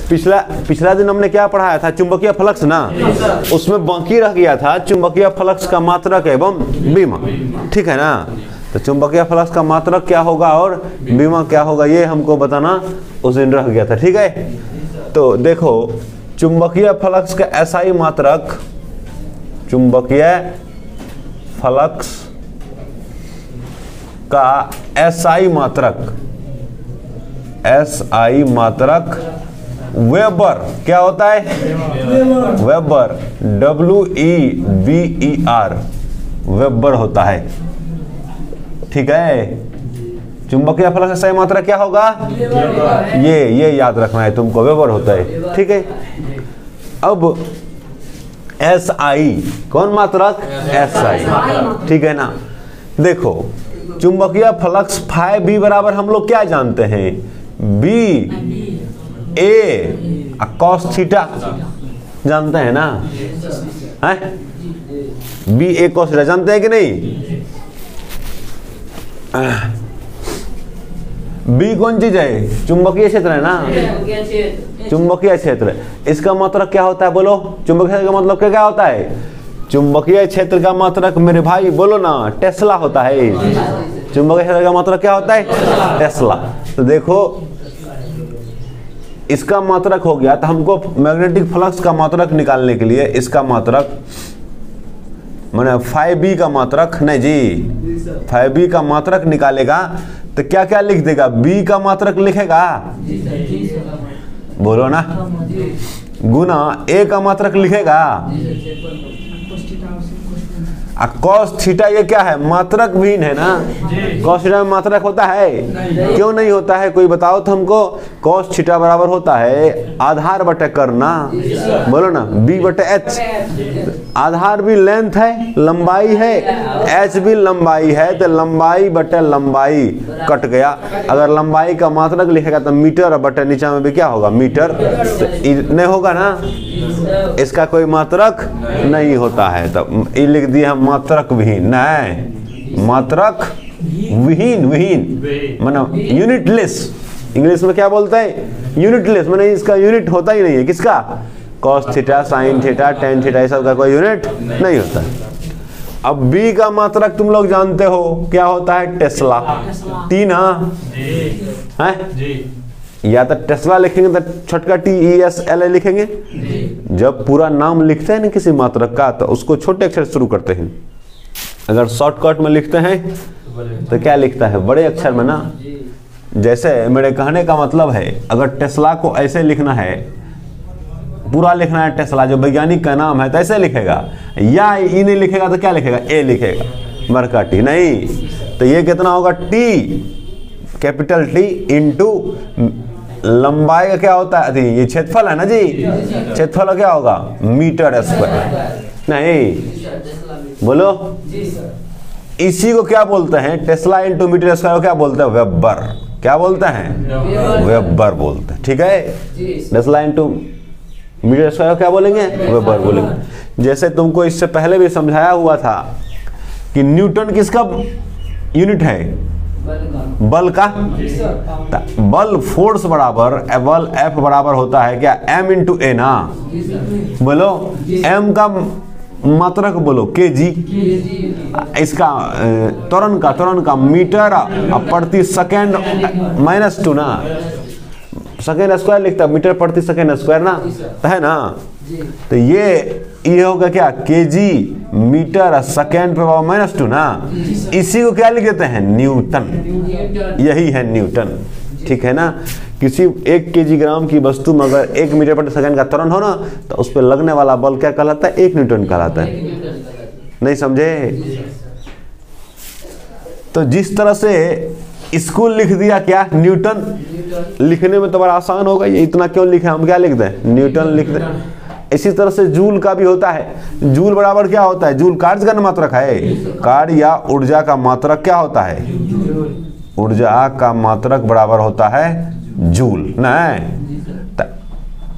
पिछला दिन हमने क्या पढ़ाया था, चुंबकीय फ्लक्स ना, उसमें बाकी रह गया था चुंबकीय फ्लक्स का मात्रक एवं विमा, ठीक है ना। तो चुंबकीय फ्लक्स का मात्रक क्या होगा और विमा क्या होगा, ये हमको बताना उस दिन रह गया था, ठीक है। तो देखो चुंबकीय फ्लक्स का एसआई मात्रक, चुंबकीय फ्लक्स का एसआई मात्रक, एसआई मात्रक वेबर क्या होता है, वेबर, WEBER, वेबर होता है, ठीक है। चुंबकीय फ्लक्स का एसआई मात्रक क्या होगा, ये याद रखना है तुमको, वेबर होता है, ठीक है। अब एसआई कौन मात्रक, एसआई, ठीक है ना। देखो चुंबकीय फ्लक्स फाई बी बराबर हम लोग क्या जानते हैं, बी ए कॉस थीटा जानते हैं ना, है बी ए कॉस थीटा जानते हैं कि नहीं। बी कौन चीज है, चुंबकीय क्षेत्र है ना, चुंबकीय क्षेत्र। इसका मात्रक क्या होता है बोलो, चुंबकीय क्षेत्र का मतलब क्या होता है, चुंबकीय क्षेत्र का मात्रक मेरे भाई बोलो ना, टेस्ला होता है। चुंबकीय क्षेत्र का मात्रक क्या होता है, टेस्ला। तो देखो इसका मात्रक हो गया, तो हमको मैग्नेटिक फ्लक्स का मात्रक निकालने के लिए इसका मात्रक माने फाई बी का मात्रक, नहीं जी फाई बी का मात्रक निकालेगा तो क्या क्या लिख देगा, बी का मात्रक लिखेगा, बोलो ना, गुना ए का मात्रक लिखेगा, कॉस थीटा ये क्या है, मात्रक भिन्न है ना, कॉस थीटा में मात्रक होता है, क्यों नहीं होता है कोई बताओ तो हमको। कॉस थीटा बराबर होता है आधार बटे करना, बोलो ना, बी बटे एच, आधार भी लेंथ है, लंबाई है, एच भी लंबाई है, तो लंबाई बटे लंबाई कट गया। अगर लंबाई का मात्रक लिखेगा तो मीटर बटे नीचे में भी क्या होगा, मीटर, तो नहीं होगा ना, इसका कोई मात्रक नहीं होता है। तो ये लिख दिया हम मात्रक विहीन, नहीं मात्रक विहीन, विहीन मतलब यूनिटलेस, इंग्लिश में क्या बोलते हैं, यूनिटलेस, माने इसका यूनिट होता ही नहीं है, किसका, cos theta, sine theta, tan theta, ये सब का कोई यूनिट नहीं होता। अब बी का मात्रक तुम लोग जानते हो क्या होता है, टेस्ला, टी ना है, या तो टेस्ला लिखेंगे तो छोटका TESLA लिखेंगे। जब पूरा नाम लिखते हैं ना किसी मात्रक का तो उसको छोटे अक्षर शुरू करते हैं, अगर शॉर्टकट में लिखते हैं तो क्या लिखता है, बड़े अक्षर में ना। जैसे मेरे कहने का मतलब है, अगर टेस्ला को ऐसे लिखना है, पूरा लिखना है टेस्ला जो वैज्ञानिक का नाम है, तो ऐसे लिखेगा, या ई नहीं लिखेगा तो क्या लिखेगा, ए लिखेगा, बड़का टी नहीं। तो ये कितना होगा, टी कैपिटल टी इंटू लंबाई का क्या होता है, ये क्षेत्रफल है ना जी, क्षेत्रफल क्या होगा, मीटर स्क्वायर, नहीं बोलो, इसी को क्या बोलते हैं, टेस्ला इंटू मीटर स्क्वायर को क्या बोलते हैं, वेबर, क्या बोलते हैं, वेबर बोलते हैं, ठीक है। टेस्ला इंटू मीटर स्क्वायर क्या बोलेंगे, वेबर बोलेंगे। जैसे तुमको इससे पहले भी समझाया हुआ था कि न्यूटन किसका यूनिट है, बल का, बल फोर्स बराबर बल F बराबर होता है क्या, M इंटू ए ना, बोलो M का मात्रक बोलो kg, इसका त्वरण का मीटर प्रति सेकेंड -2 ना, सेकेंड स्क्वायर लिखता है, मीटर प्रति सेकेंड स्क्वायर ना, है ना। तो ये होगा क्या, केजी मीटर सेकेंड पे -2 ना, इसी को क्या लिख देते हैं, न्यूटन, यही है न्यूटन, ठीक है ना। किसी 1 किलोग्राम की वस्तु में अगर 1 मीटर प्रति सेकंड का त्वरण हो ना, तो उस पर लगने वाला बल क्या कहलाता है, 1 न्यूटन कहलाता है, नहीं समझे। तो जिस तरह से स्कूल लिख दिया क्या, न्यूटन, लिखने में तो बड़ा आसान होगा, ये इतना क्यों लिखे, हम क्या लिख दें, न्यूटन लिख दें। इसी तरह से जूल का भी होता है, जूल बराबर क्या होता है, जूल कार्य का मात्रक है, कार्य या ऊर्जा का मात्रक क्या होता है, ऊर्जा का मात्रक बराबर होता है जूल, नहीं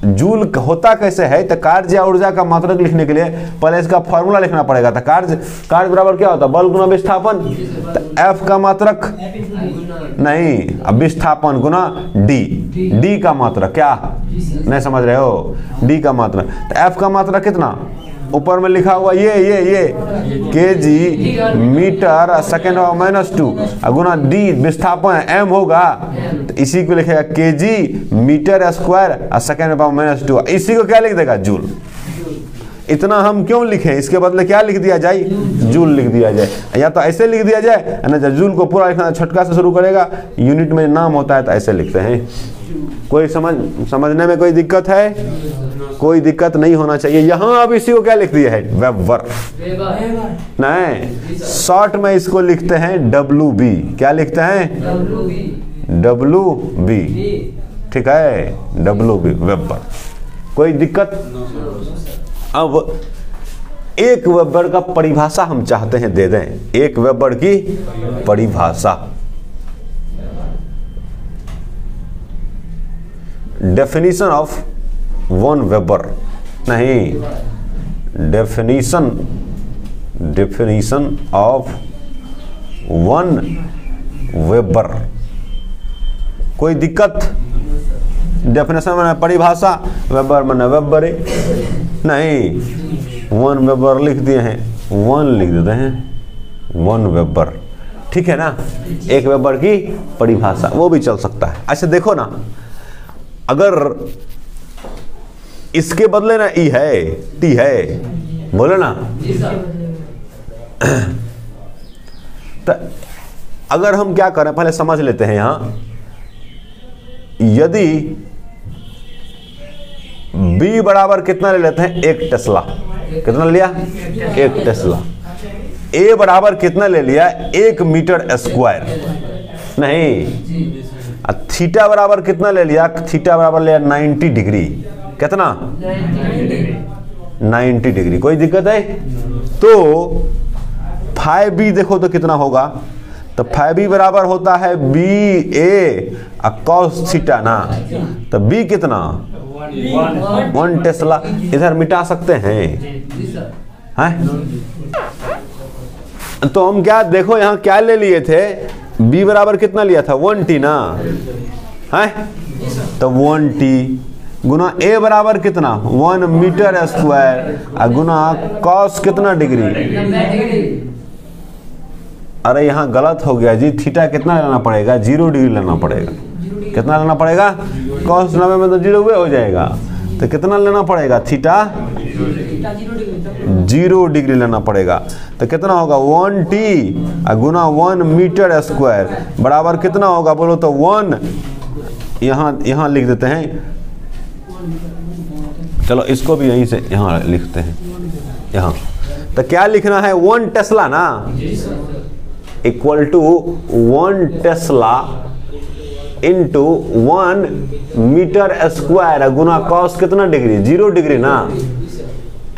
जूल होता कैसे है, तो कार्य या ऊर्जा का मात्रक लिखने के लिए पहले इसका फॉर्मूला लिखना पड़ेगा। तो कार्य बराबर क्या होता है, बल गुना विस्थापन। तो एफ का मात्रक नहीं, अब विस्थापन गुना डी का मात्रक, क्या नहीं समझ रहे हो, डी का मात्रक। तो एफ का मात्रक कितना, ऊपर में लिखा हुआ ये केजी मीटर सेकेंड -2 गुना डी विस्थापन एम होगा, तो इसी को लिखेगा केजी मीटर स्क्वायर सेकेंड -2। इसी को क्या लिख देगा, जूल। इतना हम क्यों लिखें, इसके बदले क्या लिख दिया जाए, जूल लिख दिया जाए, या तो ऐसे लिख दिया जाए ना। जब जूल को पूरा लिखना छोटका से शुरू करेगा, यूनिट में नाम होता है तो ऐसे लिखते हैं। कोई समझने में कोई दिक्कत है, कोई दिक्कत नहीं होना चाहिए। यहाँ अब इसी को क्या लिख दिया है, वेबर नहीं, शॉर्ट में इसको लिखते हैं WB। क्या लिखते हैं, WB, ठीक है, WB वेबर। कोई दिक्कत। अब एक वेबर का परिभाषा हम चाहते हैं दे दें, एक वेबर की परिभाषा। डेफिनेशन ऑफ 1 वेबर नहीं, डेफिनेशन ऑफ 1 वेबर। कोई दिक्कत, डेफिनेशन में परिभाषा, वेबर में वेबर नहीं, 1 वेबर लिख दिए हैं, 1 लिख देते हैं, 1 वेबर, ठीक है ना। एक वेबर की परिभाषा वो भी चल सकता है। अच्छा देखो ना, अगर इसके बदले ना ई है, टी है, बोलो ना, तो अगर हम क्या करें, पहले समझ लेते हैं। यहां यदि B बराबर कितना ले लेते हैं, 1 टेस्ला, कितना लिया, 1 टेस्ला। A बराबर कितना ले लिया, 1 मीटर स्क्वायर नहीं। थीटा बराबर कितना ले लिया, थीटा बराबर लिया 90 डिग्री, कितना 90 डिग्री। कोई दिक्कत है। तो 5B देखो तो कितना होगा, तो 5B बराबर होता है BA cos थीटा ना, तो B कितना 1 टेस्ला। इधर मिटा सकते हैं, तो हम क्या देखो यहाँ क्या ले लिए थे, B बराबर कितना लिया था, 1T ना है, तो 1T गुना A बराबर कितना 1 मीटर स्क्वायर गुना cos कितना डिग्री। अरे यहाँ गलत हो गया जी, थीटा कितना लेना पड़ेगा, 0 डिग्री लेना पड़ेगा। कितना लेना पड़ेगा, cos 90 में तो 0 हो जाएगा, तो कितना लेना पड़ेगा, थीटा 0 डिग्री लेना पड़ेगा। तो कितना होगा 1T गुना 1 मीटर स्क्वायर बराबर कितना होगा बोलो तो 1, यहाँ लिख देते हैं, चलो इसको भी यहीं से यहाँ लिखते हैं। यहाँ तो क्या लिखना है, 1 टेस्ला ना equal to 1 tesla into 1 metre square गुना कॉस कितना डिग्री, 0 डिग्री ना,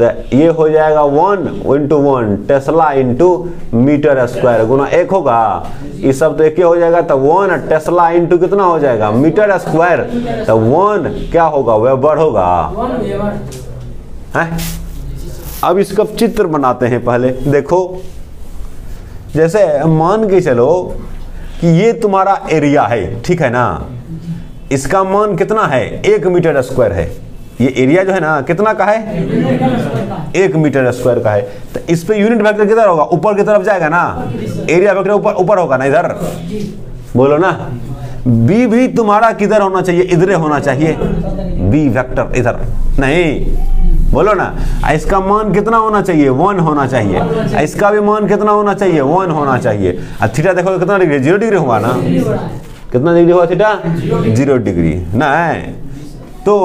तो ये हो जाएगा 1 into 1 tesla into metre square गुना 1 होगा, ये सब तो एक ही हो जाएगा, तो 1 टेस्ला इंटू कितना हो जाएगा मीटर स्क्वायर, तो 1 क्या होगा, वेबर होगा है। अब इसका चित्र बनाते हैं। पहले देखो, जैसे मान के चलो कि ये तुम्हारा एरिया है, ठीक है ना, इसका मान कितना है 1 मीटर स्क्वायर है। ये एरिया जो है ना कितना का है, 1 मीटर स्क्वायर का है। तो इस पे यूनिट वेक्टर किधर होगा, ऊपर की तरफ जाएगा ना, एरिया वेक्टर ऊपर होगा ना, इधर बोलो ना। बी भी तुम्हारा किधर होना चाहिए, इधर होना चाहिए, बी वेक्टर इधर नहीं, बोलो ना। इसका मान कितना होना चाहिए, 1 होना चाहिए, इसका भी मान कितना होना चाहिए, 1 होना चाहिए। और थीटा देखो कितना डिग्री, 0 डिग्री हुआ ना, कितना डिग्री हुआ थीटा, 0 डिग्री ना है। तो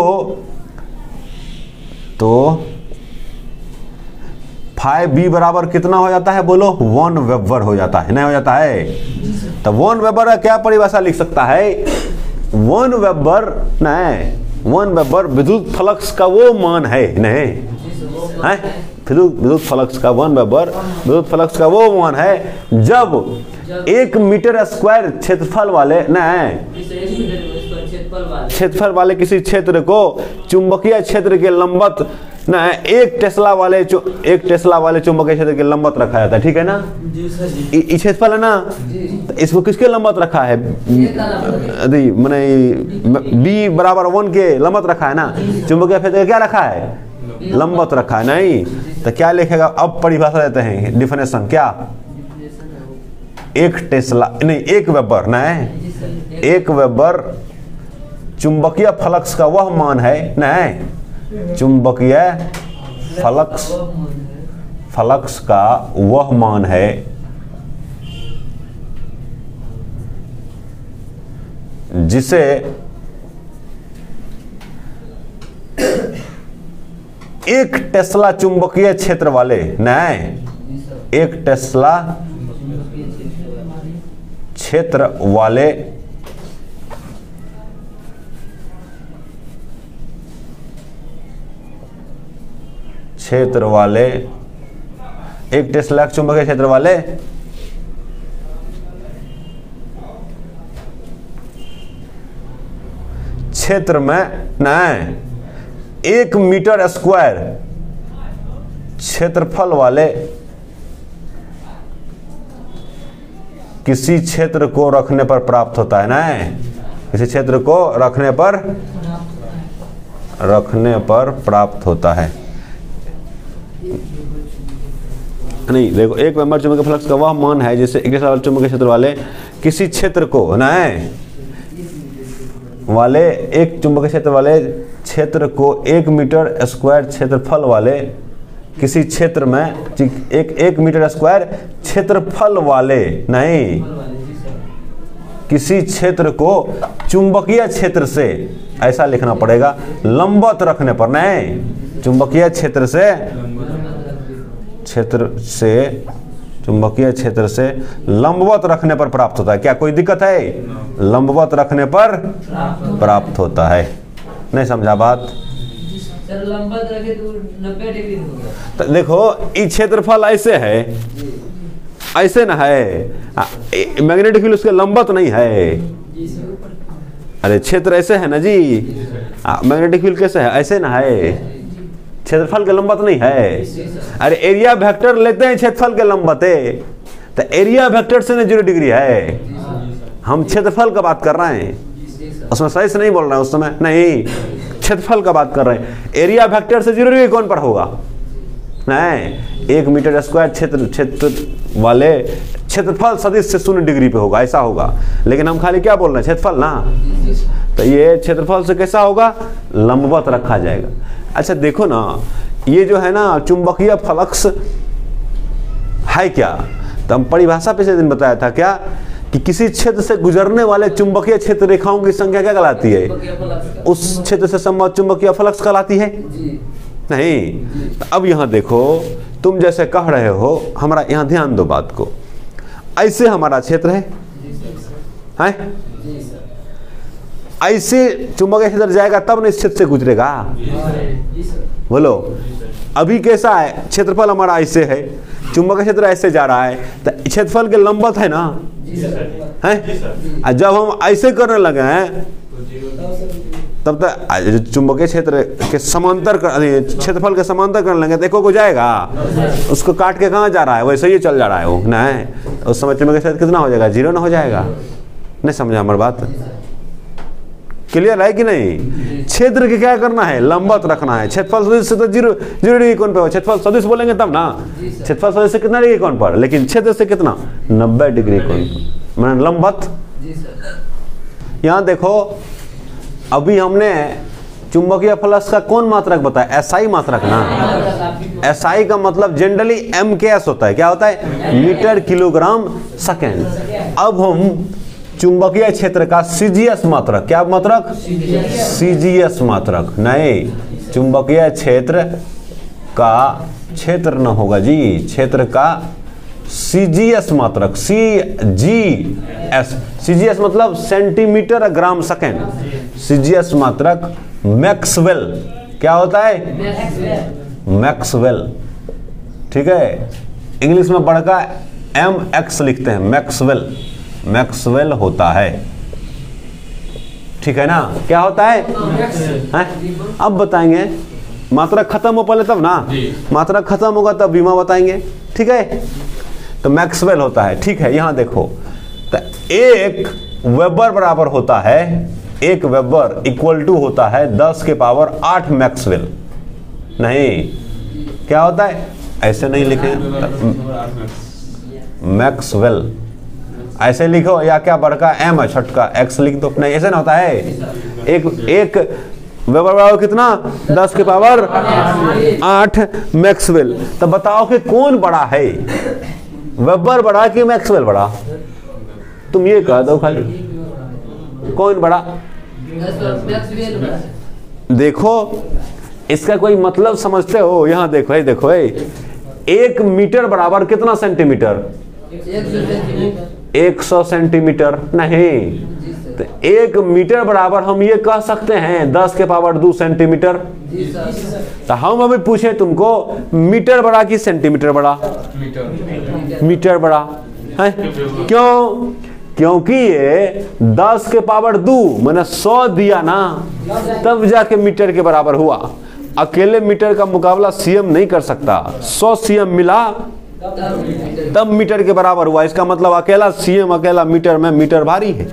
5B बराबर कितना हो जाता है बोलो, 1 वेबर हो जाता है, नहीं हो जाता है। तो 1 वेबर का क्या परिभाषा लिख सकता है, 1 वेबर नहीं, 1 वेबर विद्युत फ्लक्स का वो मान है, नहीं है, विद्युत फ्लक्स का 1 वेबर विद्युत फ्लक्स का वो मान है जब 1 मीटर स्क्वायर क्षेत्रफल वाले नहीं क्षेत्रफल वाले किसी क्षेत्र को चुंबकीय क्षेत्र के लंबवत ना एक टेस्ला वाले चुंबकीय क्षेत्र के लंबवत रखा जाता है, ठीक है ना। ये क्षेत्रफल है ना, तो इसको किसके लंबवत रखा है, मैंने b बराबर 1 के लंबवत रखा है ना। चुंबकीय क्षेत्र क्या रखा है, लंबवत रखा है। नहीं तो क्या लिखेगा, अब परिभाषा देते हैं, डिफिनेशन क्या, एक टेस्ला नहीं एक वेबर ना, एक वेबर चुंबकीय फ्लक्स का वह मान है ना, चुंबकीय फ्लक्स का वह मान है जिसे एक टेस्ला चुंबकीय क्षेत्र वाले ना, एक टेस्ला क्षेत्र वाले एक टेस्ला चुंबकीय क्षेत्र वाले क्षेत्र में ना 1 मीटर स्क्वायर क्षेत्रफल वाले किसी क्षेत्र को रखने पर प्राप्त होता है ना, किसी क्षेत्र को रखने पर प्राप्त होता है। नहीं देखो, एक वेबर चुंबकीय फ्लक्स का वह मान है जिससे एक चुंबकीय क्षेत्र वाले किसी क्षेत्र को ना एक चुंबकीय क्षेत्र वाले क्षेत्र को 1 मीटर स्क्वायर क्षेत्रफल वाले किसी क्षेत्र में एक मीटर स्क्वायर क्षेत्रफल वाले नहीं किसी क्षेत्र को चुंबकीय क्षेत्र से, ऐसा लिखना पड़ेगा, लंबवत रखने पर, नहीं चुंबकीय क्षेत्र से लंबवत रखने पर प्राप्त होता है। क्या कोई दिक्कत है, लंबवत रखने पर प्राप्त होता है। नहीं समझा बात, लंबवत रखे तो 90 डिग्री होगा। तो देखो ये क्षेत्रफल ऐसे है, ऐसे ना है, मैग्नेटिक फील्ड उसके लंबवत नहीं है। अरे क्षेत्र ऐसे है ना जी, मैग्नेटिक फील्ड कैसे है, ऐसे ना है, क्षेत्रफल के लंबवत नहीं है। अरे एरिया वेक्टर लेते हैं क्षेत्रफल के लंबवत है, तो एरिया वेक्टर से ना 0 डिग्री है। हम क्षेत्रफल का बात कर रहे हैं, उसमें सही से नहीं बोल रहे हैं, उस समय नहीं, क्षेत्रफल का बात कर रहे हैं। एरिया वेक्टर से 0 डिग्री कौन पर होगा, नहीं 1 मीटर स्क्वायर क्षेत्र वाले क्षेत्रफल सदिश से 0 डिग्री पे होगा, ऐसा होगा। लेकिन हम खाली क्या बोल रहे हैं, क्षेत्रफल ना, तो ये क्षेत्रफल से कैसा होगा, लंबवत रखा जाएगा। अच्छा देखो ना, ये जो है ना चुंबकीय फ्लक्स है क्या, तो हम परिभाषा पिछले दिन बताया था क्या, कि किसी क्षेत्र से गुजरने वाले चुंबकीय क्षेत्र रेखाओं की संख्या क्या कहलाती है, उस क्षेत्र से संबद्ध चुंबकीय फ्लक्स कहलाती है। नहीं तो अब यहां देखो, तुम जैसे कह रहे हो, हमारा यहां ध्यान दो बात को, ऐसे हमारा क्षेत्र है, ऐसे चुंबकीय क्षेत्र जाएगा तब न इस क्षेत्र से गुजरेगा, बोलो। अभी कैसा है, क्षेत्रफल हमारा ऐसे है, चुंबकीय क्षेत्र ऐसे जा रहा है, तो क्षेत्रफल के लंबवत है ना, है। जब हम ऐसे करने लगे हैं तब तक चुंबकीय क्षेत्र के समांतर क्षेत्रफल के समांतर करने लगे, देखो को जाएगा, उसको काट के कहाँ जा रहा है, वैसे ही चल जा रहा है वो, नहीं उस समय चुंबकीय क्षेत्र कितना हो जाएगा, 0 ना हो जाएगा। नहीं समझा हमारी बात, क्लियर है कि नहीं। क्षेत्र के क्या करना है, लंबवत रखना है। क्षेत्रफल सदिश से तो 0 डिग्री कोण पे हो, क्षेत्रफल सदिश बोलेंगे तब ना, क्षेत्रफल सदिश से कितना डिग्री कोण पर, लेकिन क्षेत्र से कितना 90 डिग्री कोण पर, मैंने लंबवत। यहाँ देखो अभी हमने चुंबकीय फ्लक्स का कौन मात्रक बताया, एसआई मात्रक ना। एसआई का मतलब जनरली एमकेएस होता है, क्या होता है, मीटर किलोग्राम सेकेंड। अब हम चुंबकीय क्षेत्र का सीजीएस मात्रक, क्या मात्रक, सीजीएस मात्रक, नहीं चुंबकीय क्षेत्र का, क्षेत्र न होगा जी, क्षेत्र का सीजीएस मात्रक, सीजीएस मतलब सेंटीमीटर ग्राम सेकेंड, सीजीएस मात्रक मैक्सवेल, क्या होता है, मैक्सवेल, ठीक है, इंग्लिश में बढ़कर MX लिखते हैं, मैक्सवेल, मैक्सवेल होता है, ठीक है ना, क्या होता है? अब बताएंगे, मात्रक खत्म हो पहले तब ना, मात्रक खत्म होगा तब बीमा बताएंगे, ठीक है। तो मैक्सवेल होता है, ठीक है। यहां देखो, तो एक वेबर बराबर होता है, एक वेबर इक्वल टू होता है 10 के पावर 8 मैक्सवेल। नहीं, क्या होता है? ऐसे नहीं लिखे, मैक्सवेल ऐसे लिखो, या क्या बड़का एम है छोटका एक्स लिख दो, नहीं ऐसे ना होता है। एक वेबर बराबर कितना? 10 के पावर 8 मैक्सवेल। तो बताओ कि कौन बड़ा है, वेबर बड़ा कि मैक्सवेल बड़ा? तुम ये कह दो खाली, कौन बड़ा? देखो इसका कोई मतलब समझते हो? यहां देखो, देखो 1 मीटर बराबर कितना सेंटीमीटर? 100 सेंटीमीटर। नहीं, तो 1 मीटर बराबर हम ये कह सकते हैं 10 के पावर 2 सेंटीमीटर। तो हम अभी पूछे तुमको, मीटर बड़ा कि सेंटीमीटर बड़ा? मीटर बड़ा है। क्यों? क्योंकि ये 10 के पावर 2 मैंने 100 दिया ना, तब जाके मीटर के बराबर हुआ। अकेले मीटर का मुकाबला सीएम नहीं कर सकता, 100 सीएम मिला तब मीटर के बराबर हुआ। इसका मतलब अकेला सीएम, अकेला मीटर में मीटर भारी है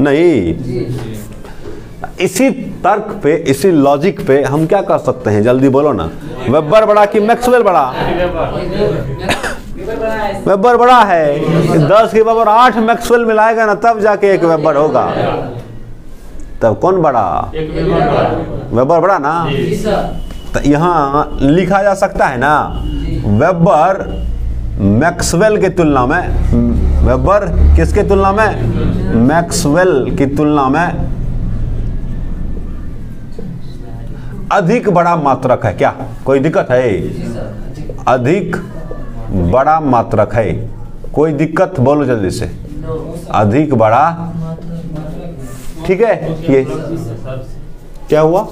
नहीं। इसी तर्क पे, इसी लॉजिक पे हम क्या कर सकते हैं, जल्दी बोलो ना। वेबर बड़ा कि मैक्सवेल बड़ा? वेबर बड़ा है। 10 के पावर 8 मैक्सवेल मिलाएगा ना, तब जाके एक वेबर होगा। तब कौन बड़ा? वेबर बड़ा ना। तो यहाँ लिखा जा सकता है ना, वेबर मैक्सवेल की तुलना में, वेबर किसके तुलना में? मैक्सवेल की तुलना में अधिक बड़ा मात्रक है। क्या कोई दिक्कत है? अधिक बड़ा मात्रक है, कोई दिक्कत? बोलो जल्दी से, अधिक बड़ा, ठीक है। ये क्या हुआ?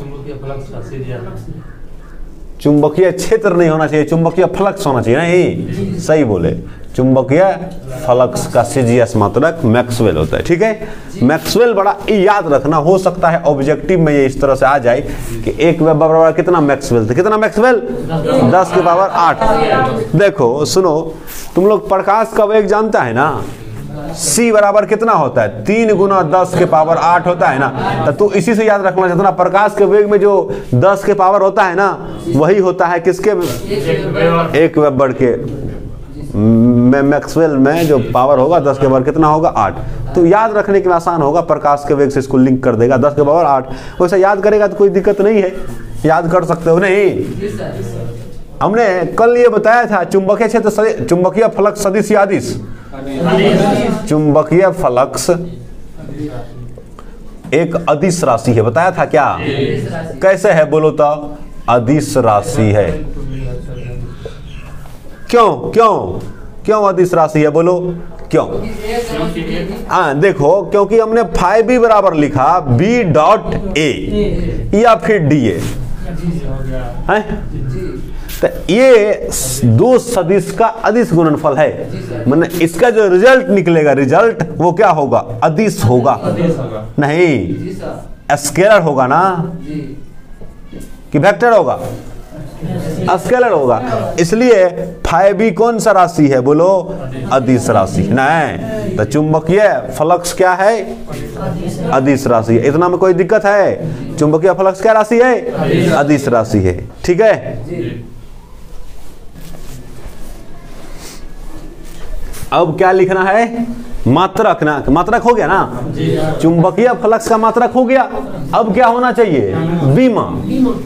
चुंबकीय क्षेत्र नहीं होना चाहिए, चुंबकीय फ्लक्स होना चाहिए। नहीं, सही बोले, चुंबकीय फ्लक्स का सीजीएस मात्रक मैक्सवेल होता है, ठीक है। मैक्सवेल बड़ा, याद रखना। हो सकता है ऑब्जेक्टिव में ये इस तरह से आ जाए कि एक वेबर बराबर कितना मैक्सवेल था? कितना मैक्सवेल? 10 के पावर 8। देखो सुनो, तुम लोग प्रकाश का वेग जानता है ना, c बराबर कितना होता है? 3 गुना 10 के पावर 8 होता है ना। तो तू इसी से याद रखना, जितना प्रकाश के वेग में जो 10 के पावर होता है ना, वही होता है किसके? एक वेबर के मैक्सवेल में जो पावर होगा 10 के पावर कितना होगा? 8। तो याद रखने के लिए आसान होगा, प्रकाश के वेग से इसको लिंक कर देगा, 10 के पावर 8। वैसे याद करेगा तो कोई दिक्कत नहीं है, याद कर सकते हो। नहीं, हमने कल ये बताया था, चुंबकीय क्षेत्र, चुंबकीय फ्लक्स सदिश या अदिश? चुंबकीय फ्लक्स एक अदिश राशि है, बताया था क्या? कैसे है बोलो तो? अदिश राशि है। क्यों क्यों क्यों अदिश राशि है बोलो? क्यों? हाँ देखो, क्योंकि हमने फाई बी बराबर लिखा बी डॉट ए या फिर डी ए है, तो ये दो सदिश का अदिश गुणनफल है। मतलब इसका जो रिजल्ट निकलेगा, रिजल्ट वो क्या होगा? अदिश होगा। नहीं, स्केलर होगा ना कि वेक्टर होगा? स्केलर होगा। इसलिए फाई बी कौन सा राशि है बोलो? अदिश राशि। नहीं, तो चुंबकीय फ्लक्स क्या है? अदिश राशि। इतना में कोई दिक्कत है? चुंबकीय फ्लक्स क्या राशि है? अदिश राशि है, ठीक है। अब क्या लिखना है? मात्रक ना, मात्रक हो गया ना, चुंबकीय फ्लक्स का मात्रक हो गया। अब क्या होना चाहिए? विमा।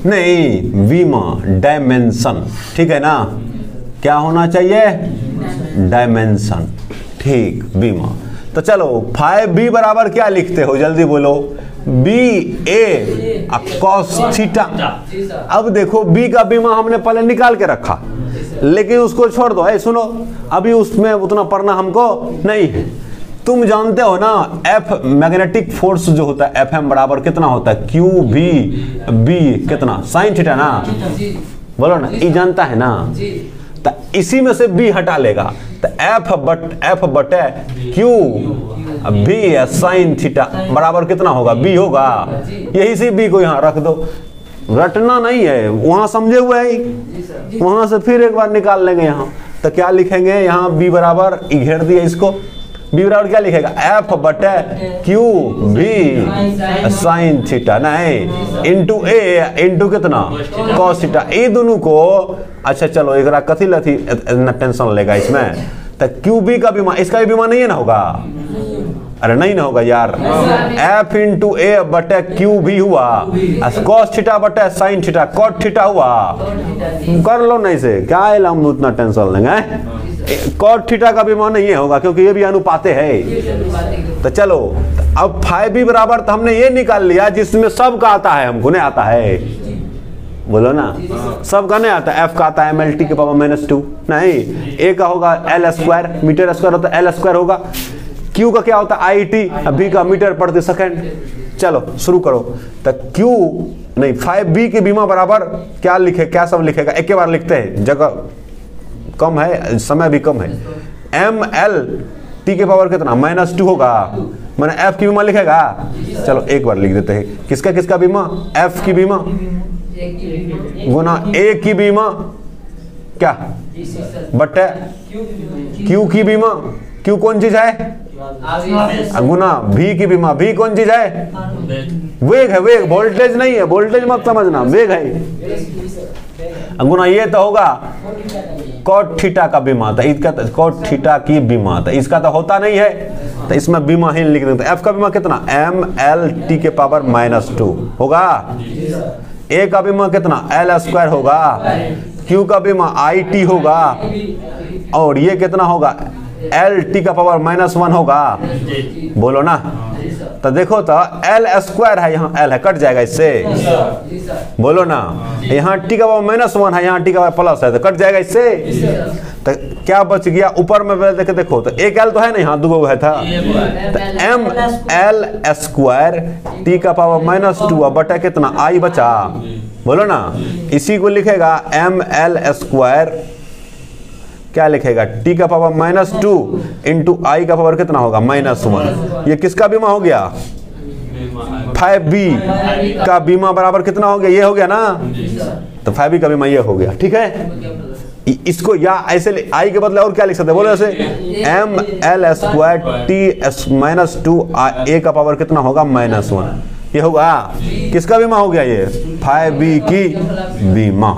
नहीं, विमा, डायमेंशन, ठीक है ना। क्या होना चाहिए? डायमेंशन, ठीक, विमा। तो चलो, फाई बी बराबर क्या लिखते हो जल्दी बोलो? बी ए कॉस थीटा। अब देखो, बी का विमा हमने पहले निकाल के रखा, लेकिन उसको छोड़ दो। सुनो, अभी उसमें उतना पढ़ना हमको नहीं है। तुम जानते हो ना, एफ मैग्नेटिक फोर्स जो होता है, एफ एम बराबर कितना होता है? क्यू बी बी कितना? साइन थीटा ना, बोलो ना, ये जानता है ना। तो इसी में से b हटा लेगा तो f बटे q b साइन थीटा बराबर कितना होगा b होगा। यही से b को यहाँ रख दो, रटना नहीं है, वहां समझे हुए है, वहां से फिर एक बार निकाल लेंगे। यहाँ तो क्या लिखेंगे, यहाँ b बराबर घेर दिए इसको, b बराबर क्या लिखेगा f बटे q b साइन थीटा नहीं इंटू a इंटू कितना कॉस थीटा। ये दोनों को अच्छा चलो एक कथी लथी इतना टेंशन लेगा इसमें, तो क्यू बी का बीमा, इसका भी बीमा नहीं है ना होगा, अरे नहीं ना होगा यार, f इंटू ए बटे क्यू भी हुआ, कॉस थीटा बटे साइन थीटा कॉट थीटा हुआ, कर लो नहीं से क्या है, हम उतना टेंशन लेंगे। कॉट थीटा का बीमा नहीं होगा क्योंकि ये भी अनुपाते है। तो चलो अब फाइव बी बराबर तो हमने ये निकाल लिया जिसमें सब का आता है, हमको नहीं आता है, बोलो ना, सब का नहीं आता, f का आता है ml t के पावर -2 नहीं, a का होगा l स्क्वायर, मीटर स्क्वायर होता है l स्क्वायर होगा, q का क्या होता है i t, b का मीटर प्रति सेकंड। चलो शुरू करो, तो q नहीं 5b की बीमा बराबर क्या लिखे, क्या सब लिखेगा, एक बार लिखते हैं, जगह कम है समय भी कम है, ml t के पावर कितना -2 होगा, मैंने f की बीमा लिखेगा, चलो एक बार लिख देते हैं, किसका किसका बीमा, f की बीमा गुना a की बीमा क्या बटे q की बीमा, q कौन चीज है गुना v की बीमा, v कौन चीज है वेग है, वेग वोल्टेज नहीं है, वोल्टेज मत समझना, वेग है गुना ये तो होगा कॉट थीटा का बीमा, तो इसका कॉट थीटा की बीमा, तो इसका तो होता नहीं है तो इसमें बीमा ही लिख देते। f का बीमा कितना ml t के पावर -2 होगा, a का बीमा कितना l स्क्वायर होगा, q का बीमा i t होगा, और ये कितना होगा l t का पावर -1 होगा, बोलो ना। तो देखो तो l स्क्वायर है, यहाँ l है कट जाएगा इससे, बोलो ना, यहाँ t का पावर -1 है, यहाँ t का पावर प्लस है तो कट जाएगा इससे, तो क्या बच गया ऊपर में देखे देखो तो एक l तो है ना, यहाँ दो है था, तो ml स्क्वायर t का पावर -2 बटा कितना i बचा, बोलो ना, इसी को लिखेगा ml स्क्वायर क्या लिखेगा t का पावर -2 इंटू i का पावर कितना होगा -1। ये किसका बीमा हो गया 5b का बीमा बराबर कितना हो गया, ये हो गया ना, तो 5b का बीमा ये हो गया, ठीक है। इसको या ऐसे i के बदले और क्या लिख सकते हैं, बोलो ऐसे ml स्क्वायर t -2 a का पावर कितना होगा -1, ये होगा किसका बीमा हो गया, ये 5b की बीमा।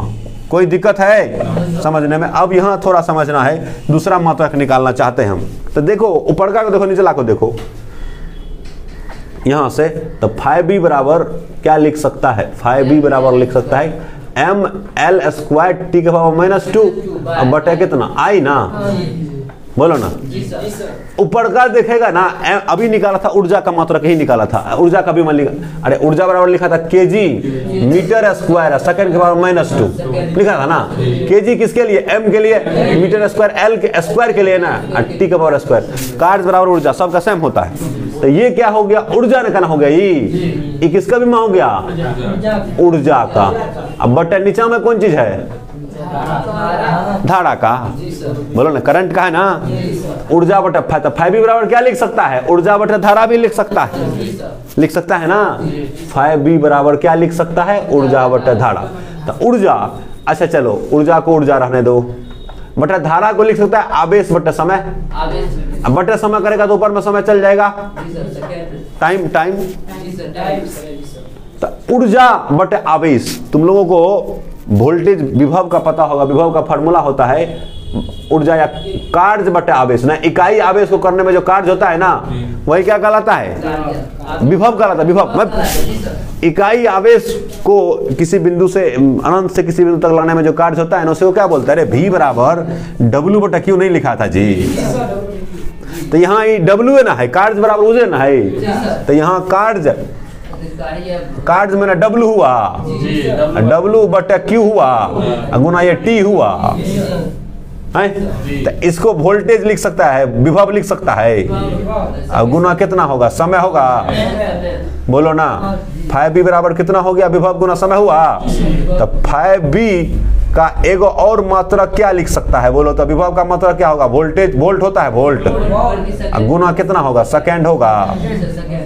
कोई दिक्कत है समझने में। अब यहाँ थोड़ा समझना है, दूसरा मात्रक निकालना चाहते हैं हम, तो देखो ऊपर का को देखो, नीचे ला को देखो, यहाँ से तो 5b बराबर क्या लिख सकता है, 5b बराबर लिख सकता है ml स्क्वायर t के पावर -2 अब बटे कितना i ना, बोलो ना, ऊपर का देखेगा ना, अभी निकाला था ऊर्जा का मात्रक ही निकाला था, ऊर्जा का भी मान लिखा, अरे ऊर्जा बराबर लिखा था kg मीटर स्क्वायर सेकंड के पावर -2 लिखा था ना, kg किसके लिए m के लिए, मीटर स्क्वायर l के स्क्वायर के लिए ना, t का पावर स्क्वायर, कार्य बराबर ऊर्जा सबका सेम होता है। तो ये क्या हो गया, ऊर्जा निकालना हो गया, ये किसका बीमा हो गया, ऊर्जा का। अब बटे नीचा में कौन चीज है, धारा का, बोलो ना, करंट का है ना, ऊर्जा बटे 5b बराबर क्या लिख सकता है, ऊर्जा बटे धारा भी लिख सकता है, लिख सकता है ना, 5b बराबर क्या लिख सकता है, ऊर्जा बटे धारा। तो ऊर्जा, अच्छा चलो ऊर्जा को ऊर्जा रहने दो, बटे धारा को लिख सकता है आवेश बटे समय, अब बटे समय करेगा तो ऊपर में समय चल जाएगा, टाइम टाइम, तो ऊर्जा बटे आवेश, तुम लोगों को वोल्टेज विभव का पता होगा, विभव का फार्मूला होता है ऊर्जा या कार्य बटे आवेश ना, इकाई आवेश को करने में जो कार्य होता है ना वही क्या कहलाता है, विभव कहलाता है, विभव। इकाई आवेश को किसी बिंदु से अनंत से किसी बिंदु तक लाने में जो कार्य होता है ना उसे वो क्या बोलते हैं, अरे v बराबर w बटा q नहीं लिखा था जी, तो यहाँ ये w है ना, है कार्य बराबर उसे ना है, तो यहाँ कार्य में ना w हुआ, w बटे q हुआ गुना ये t हुआ है, तो इसको वोल्टेज लिख सकता है, विभव लिख सकता है, गुना कितना होगा, समय होगा, बोलो ना, 5b बराबर कितना हो गया, विभव गुना समय हुआ, तो 5b का एगो और मात्रक क्या लिख सकता है? बोलो तो विभव का मात्रक क्या होगा? वोल्टेज, वोल्ट होता है वोल्ट, गुना कितना होगा? सेकेंड होगा।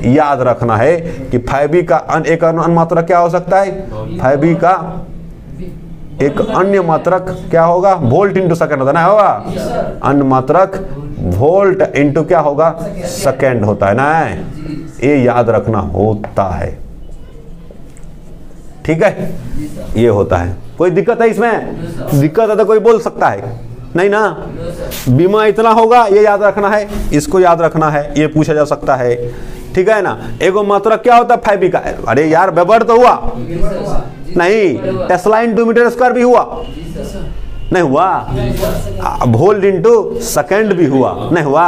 याद रखना है कि 5v का एक अन्य मात्रक क्या हो सकता है? 5v का एक अन्य मात्रक क्या होगा? वोल्ट इंटू सेकेंड होता है ना, होगा अन्य मात्रक वोल्ट इंटू क्या होगा? सेकेंड होता है ना, ये याद रखना होता है। ठीक है, ये होता है। कोई दिक्कत है इसमें? दिक्कत है तो कोई बोल सकता है, नहीं ना? बीमा इतना होगा, ये याद रखना है, इसको याद रखना है, ये पूछा जा सकता है। ठीक है ना? एगो मात्रक क्या होता है? 5v का। अरे यार वेबर तो हुआ नहीं, टेस्ला इंटू मीटर स्क्वायर भी हुआ नहीं हुआ? वोल्ट इंटू सेकेंड भी हुआ नहीं हुआ?